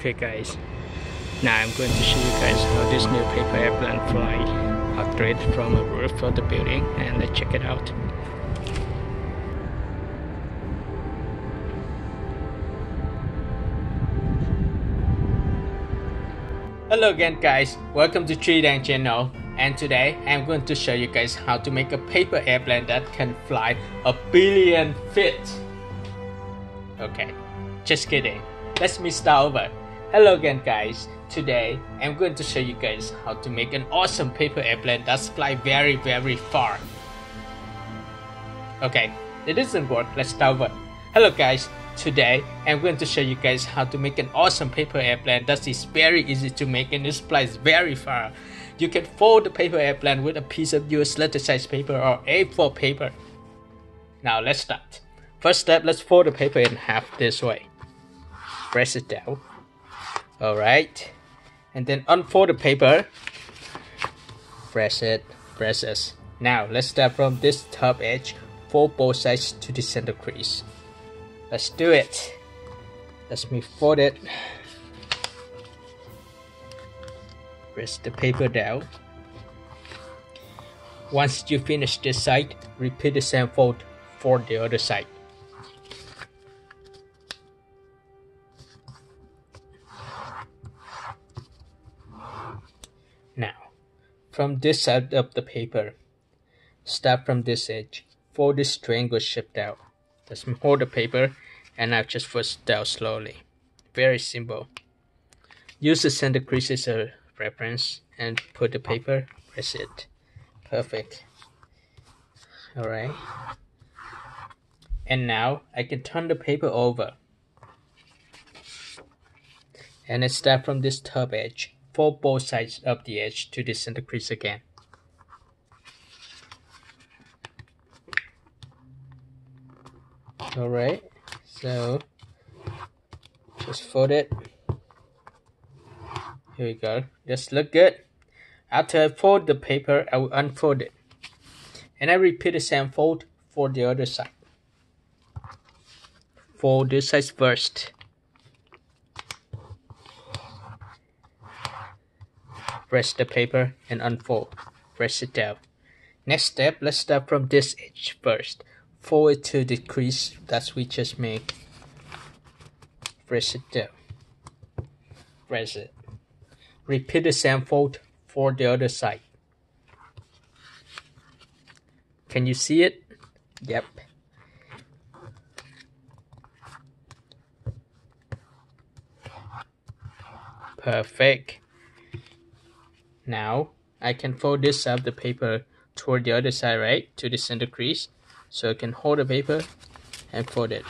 Okay guys, now I'm going to show you guys how this new paper airplane fly straight from a roof of the building, and let's check it out. Hello again guys, welcome to TriKdanG channel, and today I'm going to show you guys how to make a paper airplane that can fly 1 billion feet. Okay, just kidding. Let me start over. Hello again guys, today I'm going to show you guys how to make an awesome paper airplane that's fly very far. Okay, it doesn't work, let's start over. Hello guys, today I'm going to show you guys how to make an awesome paper airplane that is very easy to make and it flies very far. You can fold the paper airplane with a piece of US letter size paper or A4 paper. Now let's start. First step, let's fold the paper in half this way. Press it down. Alright. And then unfold the paper. Press it. Press it. Now let's start from this top edge. Fold both sides to the center crease. Let's do it. Let me fold it. Press the paper down. Once you finish this side, repeat the same fold for the other side. Now, from this side of the paper, start from this edge. Fold this triangle shape down. Let's hold the paper and I'll just fold down slowly. Very simple. Use the center crease as a reference and put the paper, press it. Perfect. Alright. And now I can turn the paper over. And I start from this top edge. Fold both sides of the edge to the center crease again. Alright, so just fold it. Here we go. Just look good. After I fold the paper, I will unfold it. And I repeat the same fold for the other side. Fold this side first. Press the paper and unfold. Press it down. Next step, let's start from this edge first. Fold it to the crease that we just made. Press it down. Press it. Repeat the same fold for the other side. Can you see it? Yep. Perfect. Now I can fold this side of the paper toward the other side, right? To the center crease. So I can hold the paper and fold it.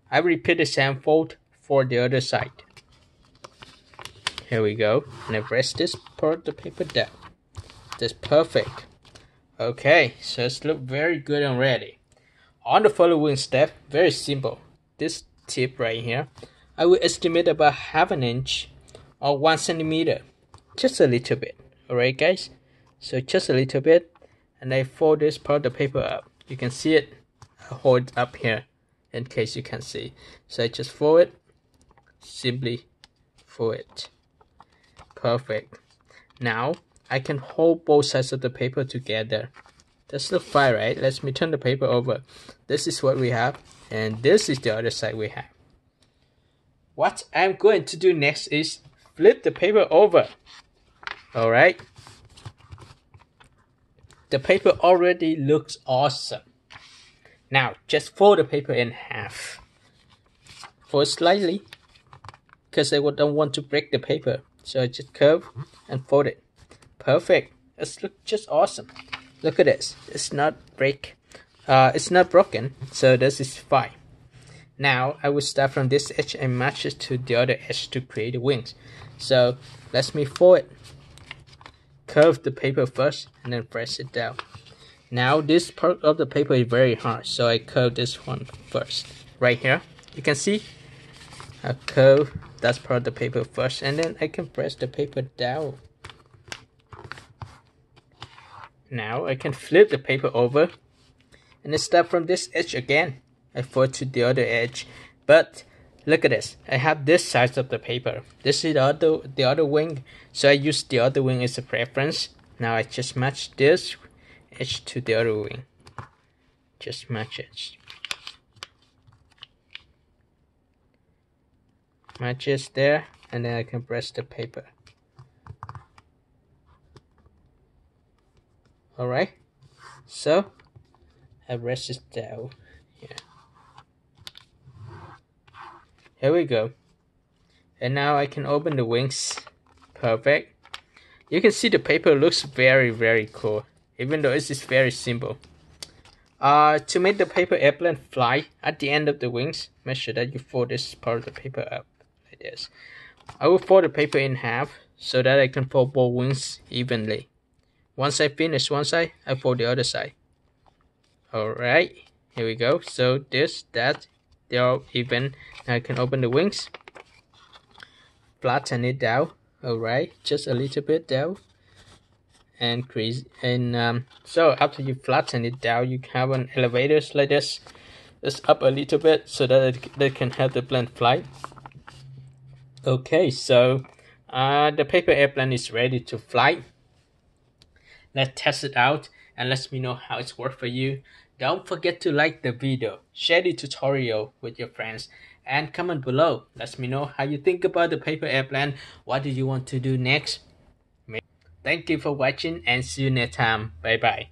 I repeat the same fold for the other side. Here we go. And I press this part of the paper down. That's perfect. Okay, so it's look very good and ready. On the following step, very simple. This tip right here, I will estimate about 1/2 inch or 1 centimeter. Just a little bit. Alright guys? So just a little bit. And I fold this part of the paper up. You can see it. I hold it up here in case you can see. So I just fold it. Simply fold it. Perfect. Now I can hold both sides of the paper together. That's look fine, right? Let me turn the paper over. This is what we have. And this is the other side we have. What I'm going to do next is flip the paper over. Alright. The paper already looks awesome. Now, just fold the paper in half. Fold slightly, because I don't want to break the paper. So I just curve and fold it. Perfect. It's look just awesome. Look at this. It's not it's not broken, so this is fine. Now, I will start from this edge and match it to the other edge to create the wings. So, let me fold it. Curve the paper first and then press it down. Now this part of the paper is very hard, so I curve this one first. Right here, you can see I curve that part of the paper first, and then I can press the paper down. Now I can flip the paper over and then start from this edge again. I fold to the other edge, but Look at this. I have this size of the paper. This is the other wing, so I use the other wing as a reference. Now I just match this edge to the other wing. Just match it. Matches there, and then I can press the paper. Alright, so I press it down here. Here we go. And now I can open the wings. Perfect. You can see the paper looks very cool, even though it's just very simple. To make the paper airplane fly at the end of the wings, make sure that you fold this part of the paper up like this. I will fold the paper in half so that I can fold both wings evenly. Once I finish one side, I fold the other side. Alright, here we go. So that, they're all even. Now I can open the wings. Flatten it down. Alright, just a little bit down. And crease. And so after you flatten it down, you have an elevator like this. Just up a little bit so that it can help the plane fly. Okay, so the paper airplane is ready to fly. Let's test it out and let me know how it's worked for you. Don't forget to like the video, share the tutorial with your friends, and comment below. Let me know how you think about the paper airplane. What do you want to do next? Thank you for watching and see you next time. Bye bye.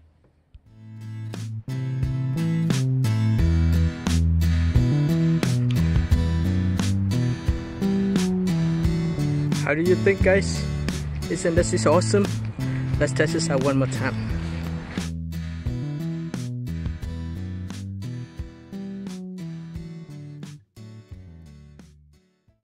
How do you think, guys? Isn't this awesome? Let's test this out one more time.